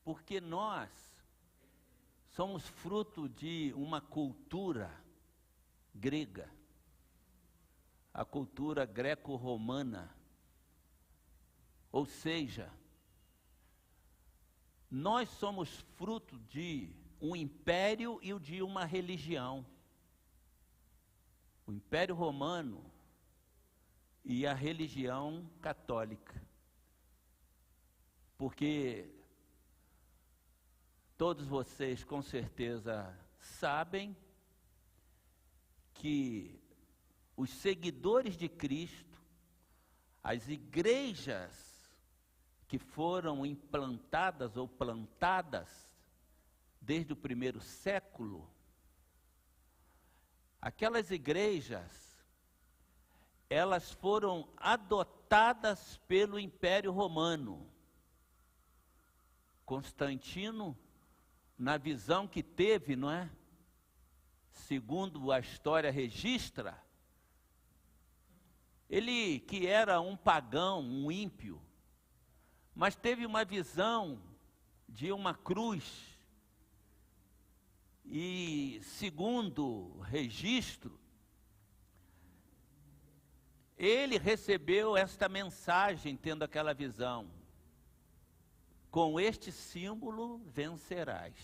porque nós somos fruto de uma cultura grega, a cultura greco-romana. Ou seja, nós somos fruto de um império e de uma religião. O Império Romano e a religião católica. Porque todos vocês com certeza sabem que os seguidores de Cristo, as igrejas que foram implantadas ou plantadas desde o primeiro século, aquelas igrejas, elas foram adotadas pelo Império Romano. Constantino, na visão que teve, não é? Segundo a história registra, ele que era um pagão, um ímpio, mas teve uma visão de uma cruz. E segundo registro, ele recebeu esta mensagem tendo aquela visão: com este símbolo vencerás.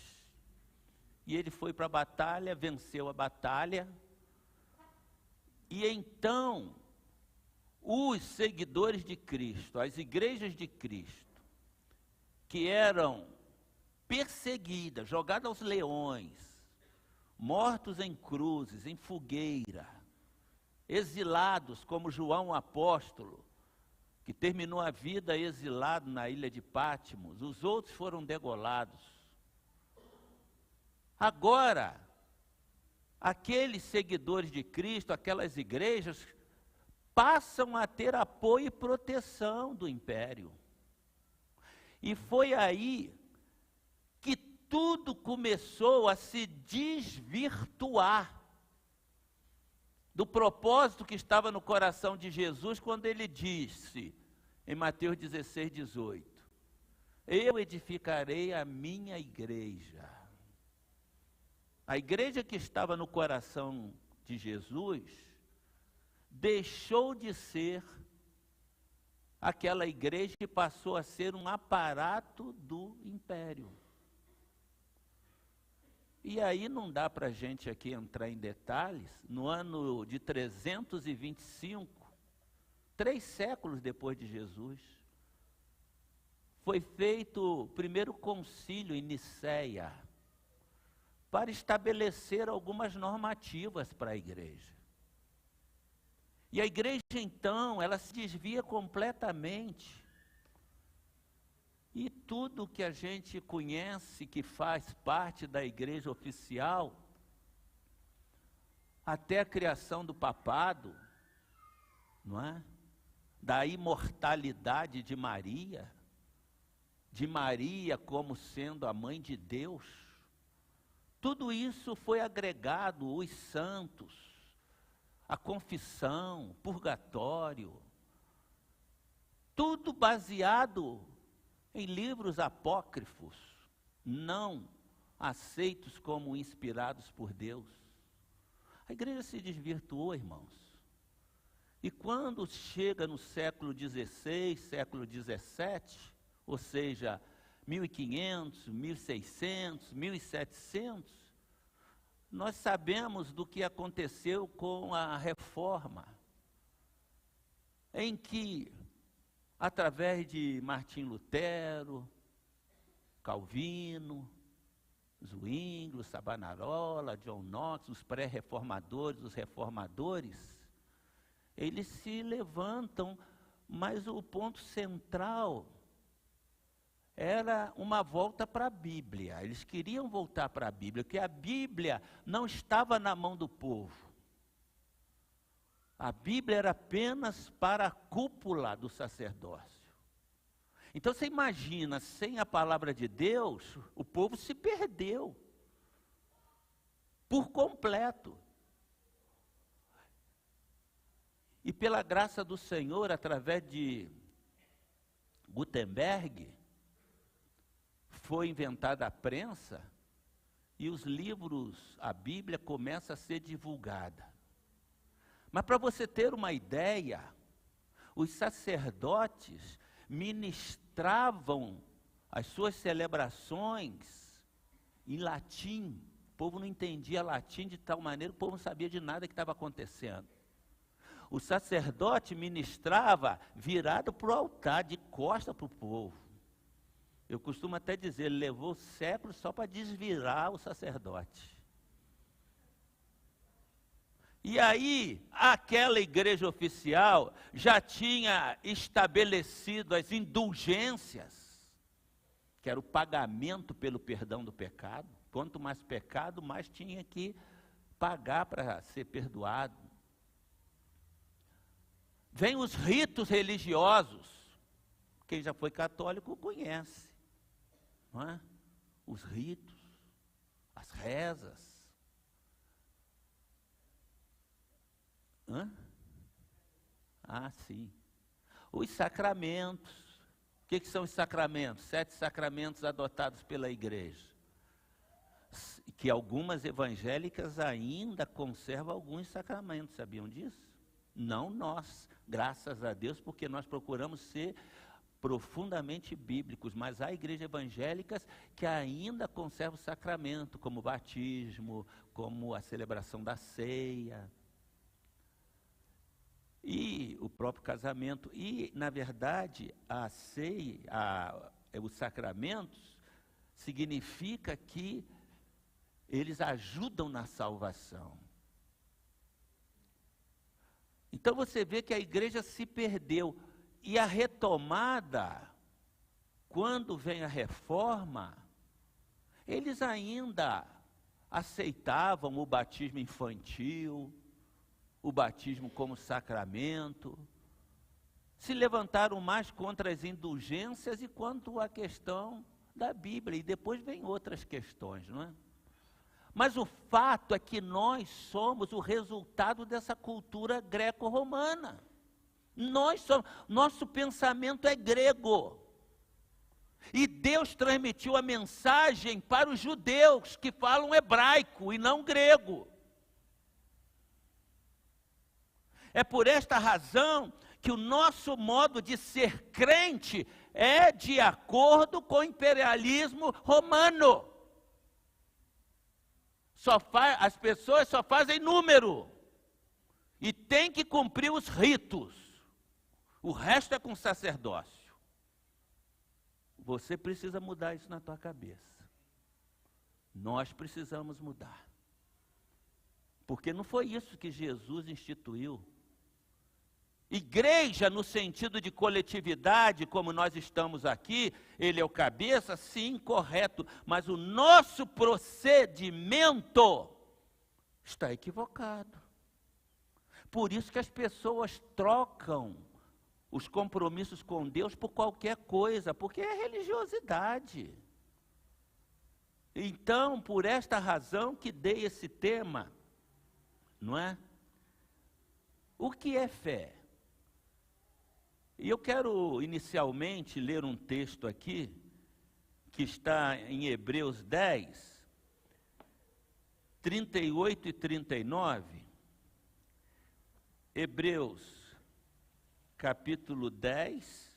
E ele foi para a batalha, venceu a batalha. E então, os seguidores de Cristo, as igrejas de Cristo, que eram perseguidas, jogadas aos leões, mortos em cruzes, em fogueira, exilados como João apóstolo, que terminou a vida exilado na ilha de Patmos, os outros foram degolados. Agora, aqueles seguidores de Cristo, aquelas igrejas, passam a ter apoio e proteção do império. E foi aí que tudo começou a se desvirtuar do propósito que estava no coração de Jesus, quando ele disse, em Mateus 16, 18, eu edificarei a minha igreja. A igreja que estava no coração de Jesus deixou de ser aquela igreja e passou a ser um aparato do império. E aí não dá para a gente aqui entrar em detalhes. No ano de 325, 3 séculos depois de Jesus, foi feito o primeiro concílio em Nicéia, para estabelecer algumas normativas para a igreja. E a igreja então, ela se desvia completamente. E tudo que a gente conhece, que faz parte da igreja oficial, até a criação do papado, não é? Da imortalidade de Maria como sendo a mãe de Deus, tudo isso foi agregado, os santos, a confissão, purgatório, tudo baseado em livros apócrifos, não aceitos como inspirados por Deus. A igreja se desvirtuou, irmãos. E quando chega no século XVI, século XVII, ou seja, 1500, 1600, 1700, nós sabemos do que aconteceu com a reforma, em que, através de Martim Lutero, Calvino, Zwinglio, Savonarola, John Knox, os pré-reformadores, os reformadores, eles se levantam, mas o ponto central era uma volta para a Bíblia. Eles queriam voltar para a Bíblia, porque a Bíblia não estava na mão do povo. A Bíblia era apenas para a cúpula do sacerdócio. Então você imagina, sem a palavra de Deus, o povo se perdeu por completo. E pela graça do Senhor, através de Gutenberg, foi inventada a prensa e os livros, a Bíblia começa a ser divulgada. Mas para você ter uma ideia, os sacerdotes ministravam as suas celebrações em latim. O povo não entendia latim de tal maneira que o povo não sabia de nada que estava acontecendo. O sacerdote ministrava virado para o altar, de costa para o povo. Eu costumo até dizer, ele levou séculos só para desvirar o sacerdote. E aí, aquela igreja oficial já tinha estabelecido as indulgências, que era o pagamento pelo perdão do pecado. Quanto mais pecado, mais tinha que pagar para ser perdoado. Vem os ritos religiosos. Quem já foi católico conhece, não é? Os ritos, as rezas. Ah, sim. Os sacramentos. O que são os sacramentos? 7 sacramentos adotados pela igreja. Que algumas evangélicas ainda conservam alguns sacramentos, sabiam disso? Não nós, graças a Deus, porque nós procuramos ser profundamente bíblicos, mas há igrejas evangélicas que ainda conservam o sacramento, como o batismo, como a celebração da ceia, e o próprio casamento. E, na verdade, a ceia, os sacramentos, significa que eles ajudam na salvação. Então você vê que a igreja se perdeu. E a retomada, quando vem a reforma, eles ainda aceitavam o batismo infantil, o batismo como sacramento, se levantaram mais contra as indulgências e quanto à questão da Bíblia. E depois vem outras questões, não é? Mas o fato é que nós somos o resultado dessa cultura greco-romana. Nosso pensamento é grego. E Deus transmitiu a mensagem para os judeus que falam hebraico e não grego. É por esta razão que o nosso modo de ser crente é de acordo com o imperialismo romano. As pessoas só fazem número e tem que cumprir os ritos. O resto é com sacerdócio. Você precisa mudar isso na tua cabeça. Nós precisamos mudar. Porque não foi isso que Jesus instituiu. Igreja no sentido de coletividade, como nós estamos aqui, ele é o cabeça, sim, correto, mas o nosso procedimento está equivocado. Por isso que as pessoas trocam os compromissos com Deus por qualquer coisa, porque é religiosidade. Então, por esta razão que dei esse tema, não é? O que é fé? E eu quero inicialmente ler um texto aqui, que está em Hebreus 10, 38 e 39. Hebreus, capítulo 10,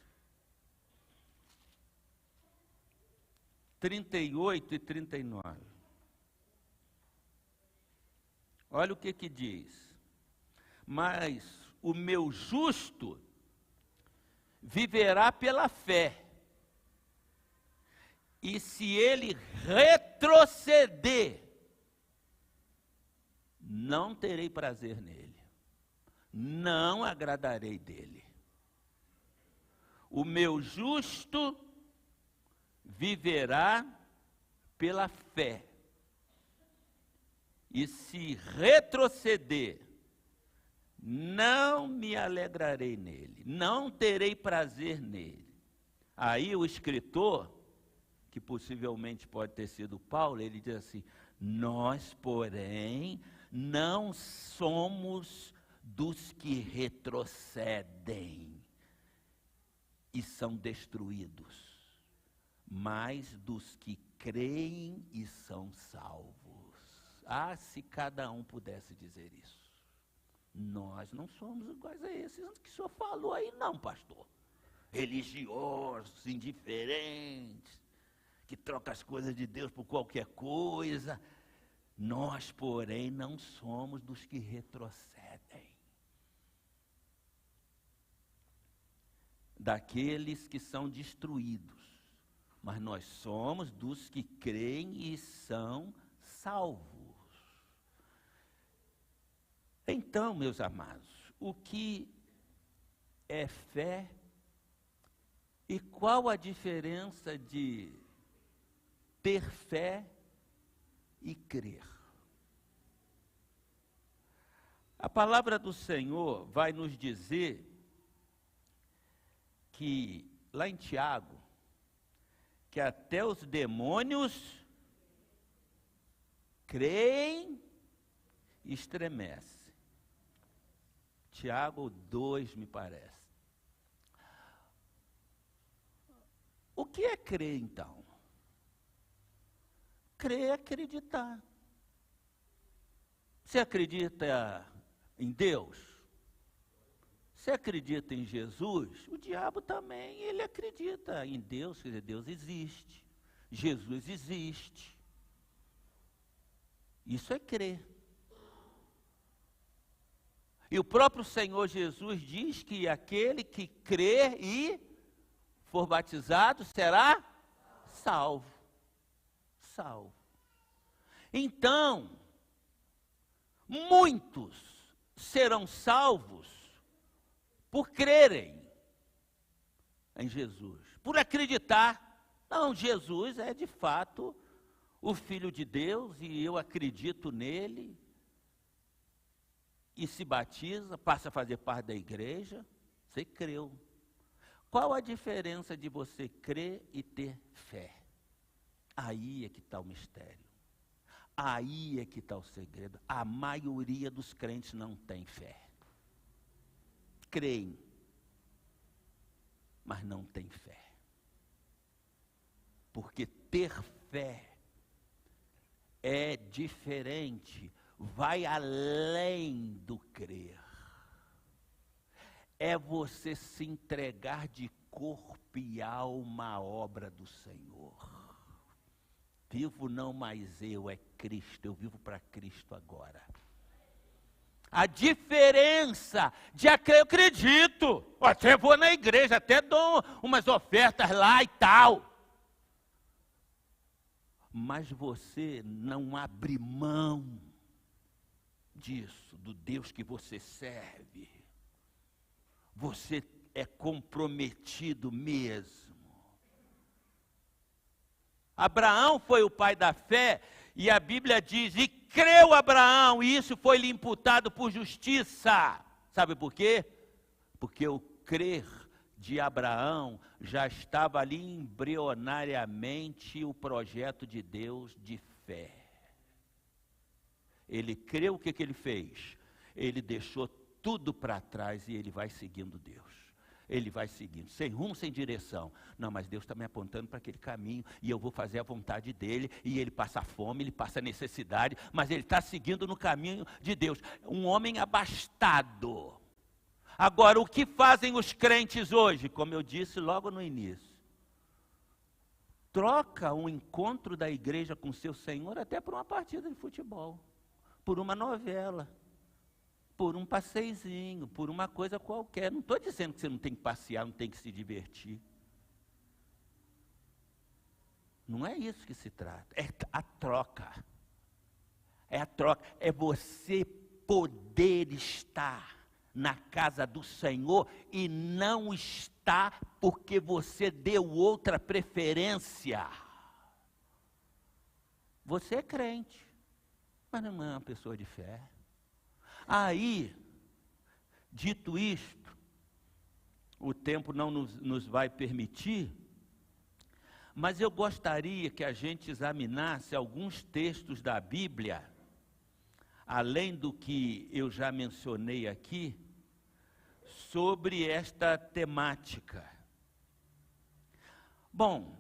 38 e 39. Olha o que diz. Mas o meu justo viverá pela fé, e se ele retroceder, não terei prazer nele, não agradarei dele. O meu justo viverá pela fé, e se retroceder, não me alegrarei nele, não terei prazer nele. Aí o escritor, que possivelmente pode ter sido Paulo, ele diz assim: nós, porém, não somos dos que retrocedem e são destruídos, mas dos que creem e são salvos. Ah, se cada um pudesse dizer isso. Nós não somos iguais a esses que o senhor falou aí, não, pastor. Religiosos, indiferentes, que trocam as coisas de Deus por qualquer coisa. Nós, porém, não somos dos que retrocedem. Daqueles que são destruídos. Mas nós somos dos que creem e são salvos. Então, meus amados, o que é fé e qual a diferença de ter fé e crer? A palavra do Senhor vai nos dizer que, lá em Tiago, que até os demônios creem e estremecem. Tiago 2, me parece. O que é crer, então? Crer é acreditar. Você acredita em Deus? Você acredita em Jesus? O diabo também, ele acredita em Deus, quer dizer, Deus existe. Jesus existe. Isso é crer. E o próprio Senhor Jesus diz que aquele que crer e for batizado será salvo. Salvo. Então, muitos serão salvos por crerem em Jesus, por acreditar. Não, Jesus é de fato o Filho de Deus e eu acredito nele. E se batiza, passa a fazer parte da igreja, você creu. Qual a diferença de você crer e ter fé? Aí é que está o mistério. Aí é que está o segredo. A maioria dos crentes não tem fé. Creem, mas não tem fé. Porque ter fé é diferente, vai além do crer. É você se entregar de corpo e alma à obra do Senhor. Vivo não mais eu, é Cristo, eu vivo para Cristo agora. A diferença de eu acredito, até vou na igreja, até dou umas ofertas lá e tal. Mas você não abre mão disso, do Deus que você serve. Você é comprometido mesmo. Abraão foi o pai da fé, e a Bíblia diz, e creu Abraão, e isso foi lhe imputado por justiça. Sabe por quê? Porque o crer de Abraão já estava ali embrionariamente o projeto de Deus de fé. Ele creu, o que ele fez? Ele deixou tudo para trás e ele vai seguindo Deus. Ele vai seguindo, sem rumo, sem direção. Não, mas Deus está me apontando para aquele caminho e eu vou fazer a vontade dele. E ele passa fome, ele passa necessidade, mas ele está seguindo no caminho de Deus. Um homem abastado. Agora, o que fazem os crentes hoje? Como eu disse logo no início. Troca um encontro da igreja com seu Senhor até por uma partida de futebol. Por uma novela, por um passeizinho, por uma coisa qualquer. Não estou dizendo que você não tem que passear, não tem que se divertir. Não é isso que se trata, é a troca. É a troca, é você poder estar na casa do Senhor e não estar porque você deu outra preferência. Você é crente, mas não é uma pessoa de fé. Aí, dito isto, o tempo não nos vai permitir, mas eu gostaria que a gente examinasse alguns textos da Bíblia, além do que eu já mencionei aqui, sobre esta temática. Bom,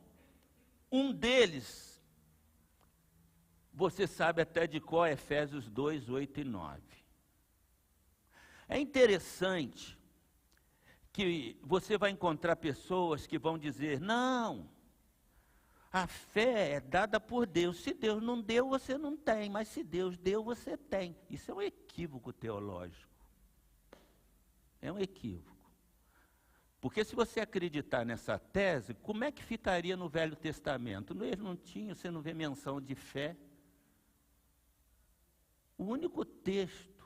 Um deles, você sabe até de qual é Efésios 2, 8 e 9. É interessante que você vai encontrar pessoas que vão dizer, não, a fé é dada por Deus. Se Deus não deu, você não tem, mas se Deus deu, você tem. Isso é um equívoco teológico. É um equívoco. Porque se você acreditar nessa tese, como é que ficaria no Velho Testamento? Eles não tinham, você não vê menção de fé. O único texto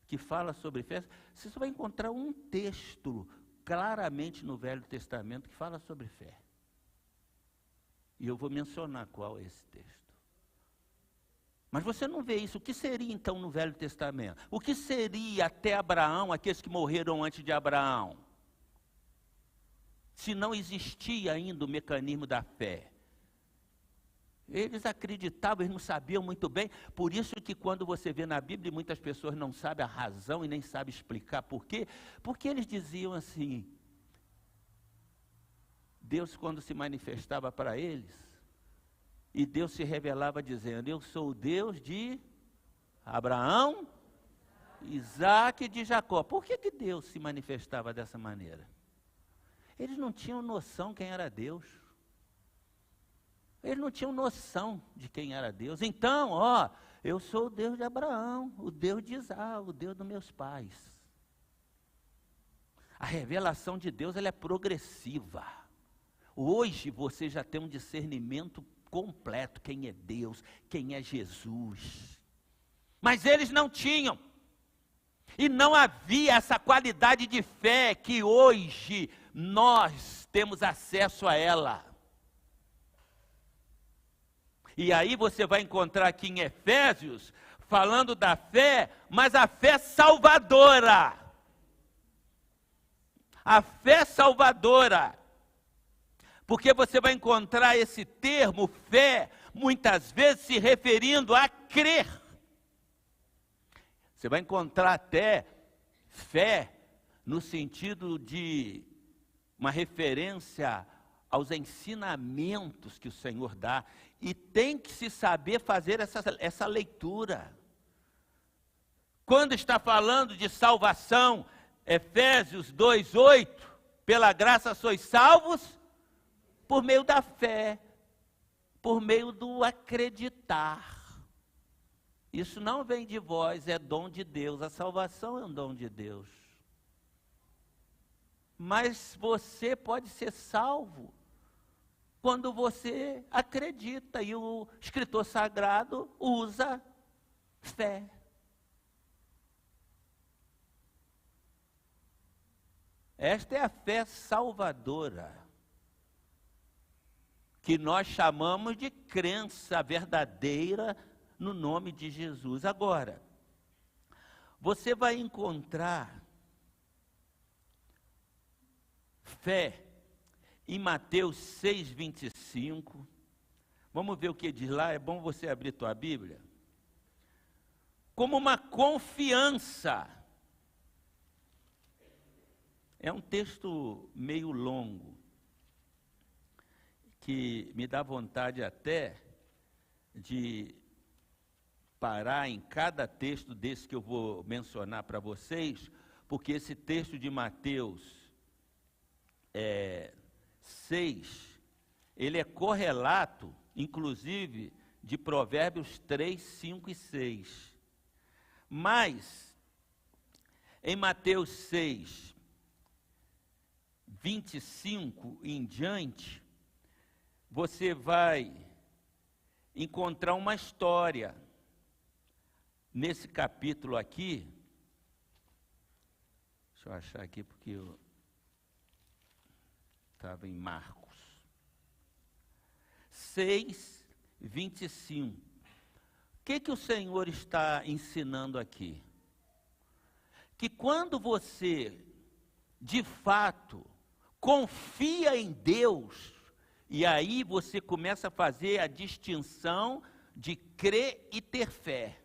que fala sobre fé, você só vai encontrar um texto claramente no Velho Testamento que fala sobre fé. E eu vou mencionar qual é esse texto. Mas você não vê isso. O que seria então no Velho Testamento? O que seria até Abraão, aqueles que morreram antes de Abraão? Se não existia ainda o mecanismo da fé. Eles acreditavam, eles não sabiam muito bem. Por isso que quando você vê na Bíblia, muitas pessoas não sabem a razão e nem sabem explicar por quê. Porque eles diziam assim, Deus quando se manifestava para eles, e Deus se revelava dizendo, eu sou o Deus de Abraão, Isaque e de Jacó. Por que Deus se manifestava dessa maneira? Eles não tinham noção quem era Deus. Eles não tinham noção de quem era Deus. Então, eu sou o Deus de Abraão, o Deus de Isaque, o Deus dos meus pais. A revelação de Deus, ela é progressiva. Hoje você já tem um discernimento completo, quem é Deus, quem é Jesus. Mas eles não tinham. E não havia essa qualidade de fé que hoje nós temos acesso a ela. E aí você vai encontrar aqui em Efésios, falando da fé, mas a fé salvadora. A fé salvadora. Porque você vai encontrar esse termo, fé, muitas vezes se referindo a crer. Você vai encontrar até fé no sentido de uma referência aos ensinamentos que o Senhor dá. E tem que se saber fazer essa leitura. Quando está falando de salvação, Efésios 2:8, pela graça sois salvos por meio da fé, por meio do acreditar. Isso não vem de vós, é dom de Deus. A salvação é um dom de Deus. Mas você pode ser salvo quando você acredita, e o escritor sagrado usa fé. Esta é a fé salvadora, que nós chamamos de crença verdadeira no nome de Jesus. Agora, você vai encontrar fé em Mateus 6:25. Vamos ver o que diz lá, é bom você abrir tua Bíblia. Como uma confiança. É um texto meio longo, que me dá vontade até de parar em cada texto desse que eu vou mencionar para vocês, porque esse texto de Mateus 6, ele é correlato, inclusive, de Provérbios 3, 5 e 6. Mas, em Mateus 6, 25 em diante, você vai encontrar uma história. Nesse capítulo aqui, deixa eu achar aqui porque eu estava em Marcos 6, 25. O que o Senhor está ensinando aqui? Que quando você, de fato, confia em Deus, e aí você começa a fazer a distinção de crer e ter fé.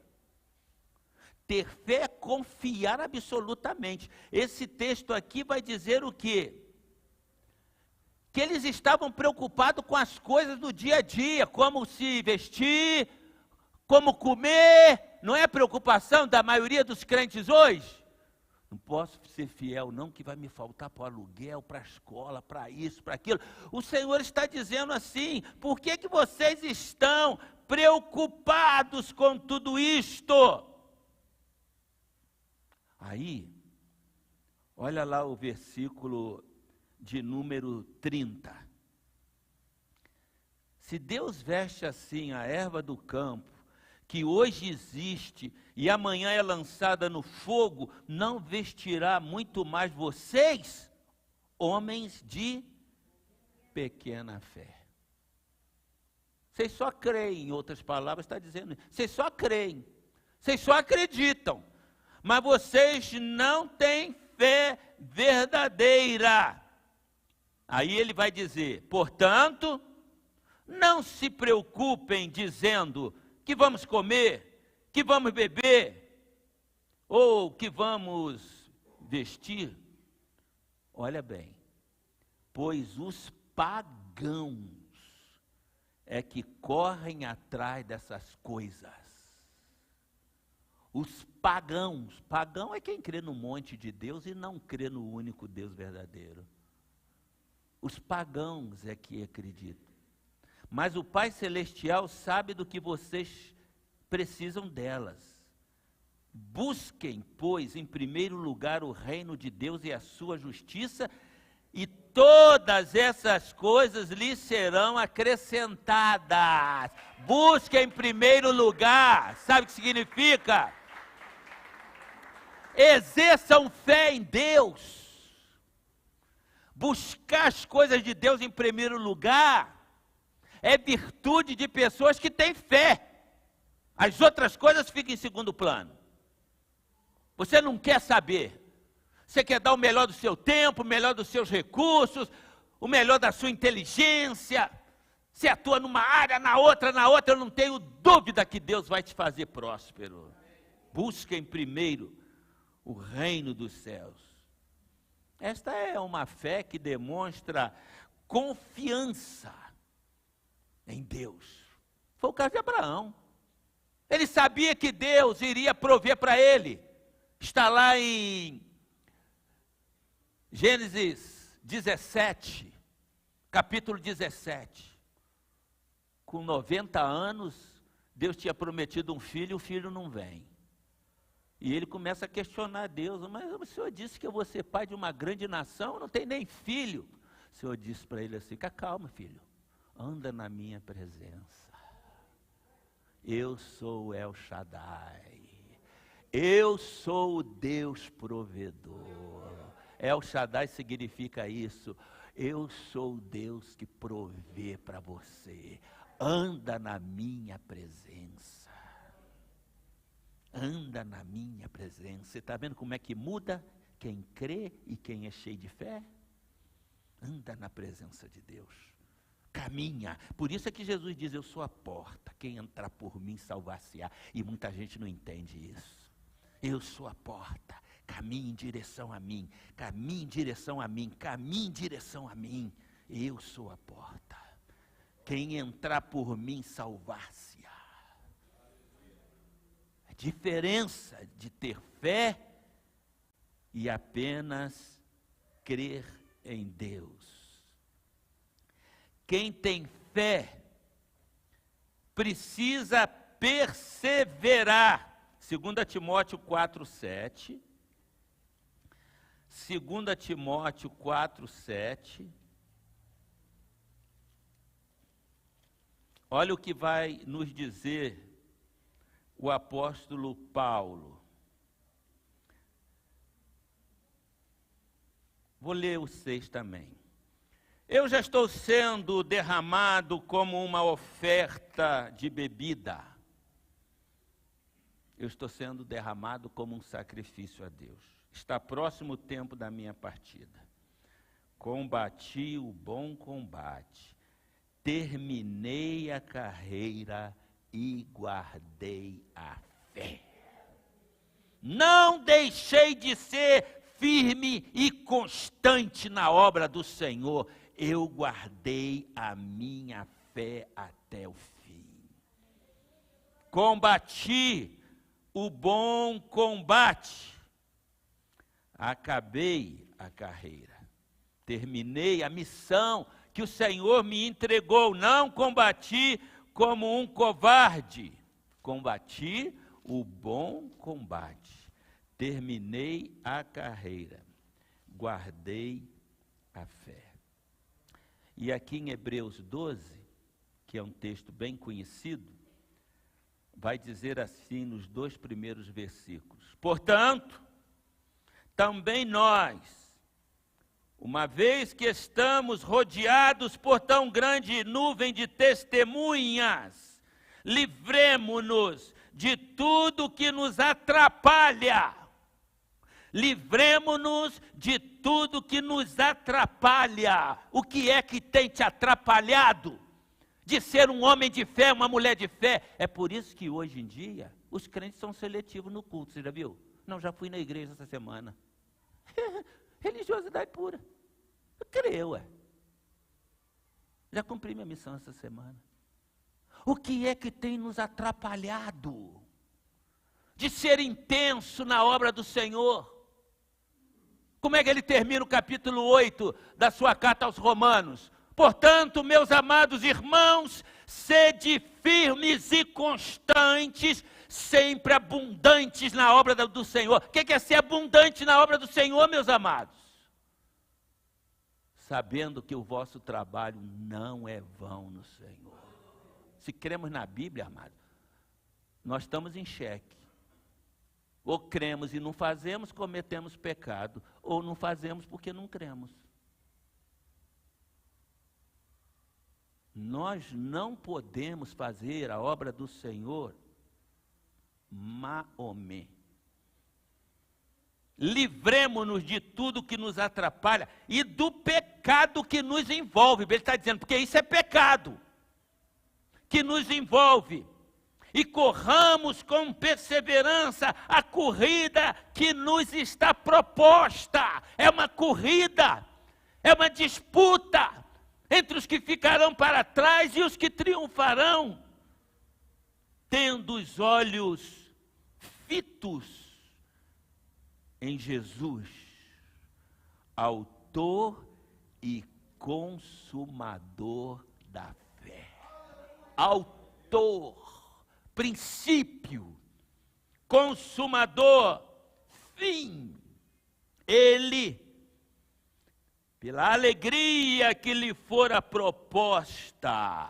Ter fé é confiar absolutamente. Esse texto aqui vai dizer o quê? que eles estavam preocupados com as coisas do dia a dia, como se vestir, como comer. Não é a preocupação da maioria dos crentes hoje? Não posso ser fiel não, que vai me faltar para o aluguel, para a escola, para isso, para aquilo. O Senhor está dizendo assim: por que vocês estão preocupados com tudo isto? Aí, olha lá o versículo de número 30. Se Deus veste assim a erva do campo, que hoje existe e amanhã é lançada no fogo, não vestirá muito mais vocês, homens de pequena fé. Vocês só creem, em outras palavras está dizendo, vocês só creem, vocês só acreditam, mas vocês não têm fé verdadeira. Aí ele vai dizer, portanto, não se preocupem dizendo que vamos comer, que vamos beber, ou que vamos vestir. Olha bem, pois os pagãos é que correm atrás dessas coisas. Os pagãos, pagão é quem crê no monte de Deus e não crê no único Deus verdadeiro. Os pagãos é que acreditam. Mas o Pai Celestial sabe do que vocês precisam delas. Busquem, pois, em primeiro lugar o reino de Deus e a sua justiça, e todas essas coisas lhes serão acrescentadas. Busquem em primeiro lugar, sabe o que significa? Exerçam fé em Deus. Buscar as coisas de Deus em primeiro lugar é virtude de pessoas que têm fé. As outras coisas ficam em segundo plano. Você não quer saber. Você quer dar o melhor do seu tempo, o melhor dos seus recursos, o melhor da sua inteligência. Você atua numa área, na outra, eu não tenho dúvida que Deus vai te fazer próspero. Busquem primeiro o reino dos céus. Esta é uma fé que demonstra confiança em Deus. Foi o caso de Abraão. Ele sabia que Deus iria prover para ele. Está lá em Gênesis 17, capítulo 17. Com 90 anos, Deus tinha prometido um filho e o filho não vem. E ele começa a questionar Deus, mas o Senhor disse que eu vou ser pai de uma grande nação, não tem nem filho. O Senhor disse para ele assim, calma filho, anda na minha presença. Eu sou o El Shaddai, eu sou o Deus provedor. El Shaddai significa isso, eu sou o Deus que provê para você, anda na minha presença. Anda na minha presença. Você está vendo como é que muda quem crê e quem é cheio de fé? Anda na presença de Deus. Caminha. Por isso é que Jesus diz, eu sou a porta. Quem entrar por mim salvar-se-á. E muita gente não entende isso. Eu sou a porta. Caminhe em direção a mim. Caminhe em direção a mim. Caminhe em direção a mim. Eu sou a porta. Quem entrar por mim salvar-se-á. Diferença de ter fé e apenas crer em Deus. Quem tem fé precisa perseverar. 2 Timóteo 4:7. 2 Timóteo 4:7. Olha o que vai nos dizer o apóstolo Paulo. Vou ler o 6 também. Eu já estou sendo derramado como uma oferta de bebida. Eu estou sendo derramado como um sacrifício a Deus. Está próximo o tempo da minha partida. Combati o bom combate. Terminei a carreira e guardei a fé. Não deixei de ser firme e constante na obra do Senhor. eu guardei a minha fé até o fim. Combati o bom combate, acabei a carreira, terminei a missão que o Senhor me entregou, não combati como um covarde, combati o bom combate, terminei a carreira, guardei a fé. E aqui em Hebreus 12, que é um texto bem conhecido, vai dizer assim nos 2 primeiros versículos: portanto, também nós, uma vez que estamos rodeados por tão grande nuvem de testemunhas, livremo-nos de tudo que nos atrapalha. Livremo-nos de tudo que nos atrapalha. O que é que tem te atrapalhado de ser um homem de fé, uma mulher de fé? É por isso que hoje em dia os crentes são seletivos no culto, você já viu? Não, já fui na igreja essa semana. Religiosidade pura. Eu creio, ué. Já cumpri minha missão essa semana. O que é que tem nos atrapalhado de ser intenso na obra do Senhor? Como é que ele termina o capítulo 8 da sua carta aos Romanos? Portanto, meus amados irmãos, sede firmes e constantes, sempre abundantes na obra do Senhor. O que é ser abundante na obra do Senhor, meus amados? Sabendo que o vosso trabalho não é vão no Senhor. Se cremos na Bíblia, amado, nós estamos em xeque. Ou cremos e não fazemos, cometemos pecado. Ou não fazemos porque não cremos. Nós não podemos fazer a obra do Senhor Maomé. Livremo-nos de tudo que nos atrapalha e do pecado que nos envolve. Ele está dizendo, porque isso é pecado que nos envolve. E corramos com perseverança a corrida que nos está proposta. É uma corrida, é uma disputa entre os que ficarão para trás e os que triunfarão, tendo os olhos fitos em Jesus, autor e consumador da fé. Autor, princípio, consumador, fim. Ele, pela alegria que lhe fora proposta,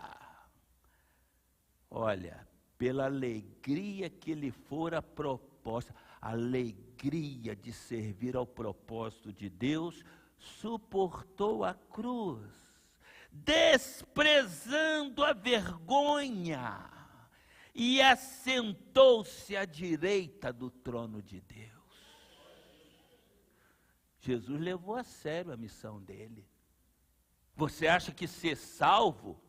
olha, pela alegria que lhe fora proposta, alegria de servir ao propósito de Deus, suportou a cruz, desprezando a vergonha, e assentou-se à direita do trono de Deus. Jesus levou a sério a missão dele. Você acha que ser salvo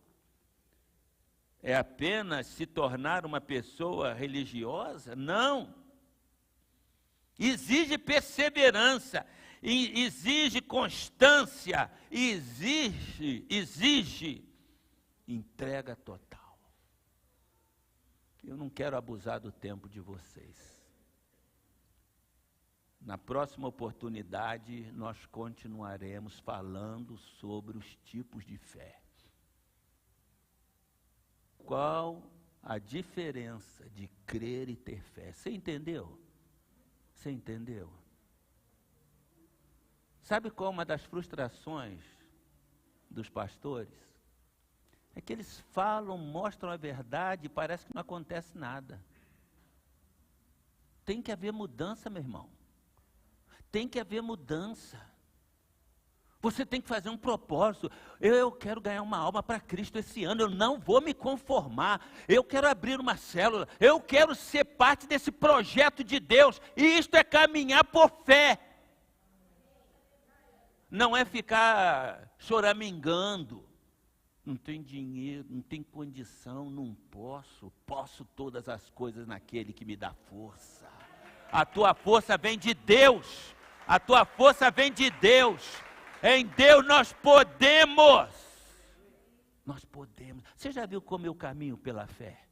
é apenas se tornar uma pessoa religiosa? Não. Exige perseverança, exige constância, exige entrega total. Eu não quero abusar do tempo de vocês. Na próxima oportunidade, nós continuaremos falando sobre os tipos de fé. Qual a diferença de crer e ter fé? Você entendeu? Você entendeu? Sabe qual uma das frustrações dos pastores? É que eles falam, mostram a verdade e parece que não acontece nada. Tem que haver mudança, meu irmão. Tem que haver mudança. Você tem que fazer um propósito. Eu quero ganhar uma alma para Cristo esse ano. Eu não vou me conformar. Eu quero abrir uma célula. Eu quero ser parte desse projeto de Deus. E isto é caminhar por fé. Não é ficar choramingando. Não tem dinheiro, não tem condição, não posso. Posso todas as coisas naquele que me dá força. A tua força vem de Deus. A tua força vem de Deus. Em Deus nós podemos. Nós podemos. Você já viu como eu caminho pela fé?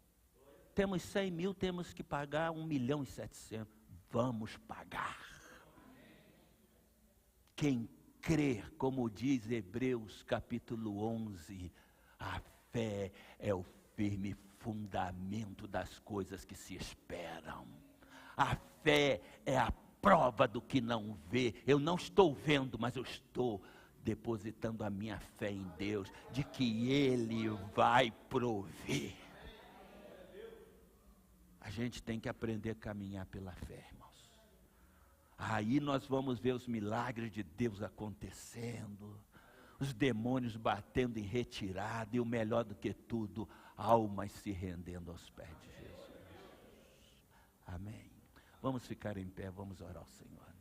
Temos 100 mil, temos que pagar 1.700.000. Vamos pagar. Quem crer, como diz Hebreus capítulo 11, a fé é o firme fundamento das coisas que se esperam. A fé é a prova do que não vê. Eu não estou vendo, mas eu estou depositando a minha fé em Deus, de que Ele vai prover. A gente tem que aprender a caminhar pela fé, irmãos. Aí nós vamos ver os milagres de Deus acontecendo, os demônios batendo em retirada, e o melhor do que tudo, almas se rendendo aos pés de Jesus. Amém. Vamos ficar em pé, vamos orar ao Senhor.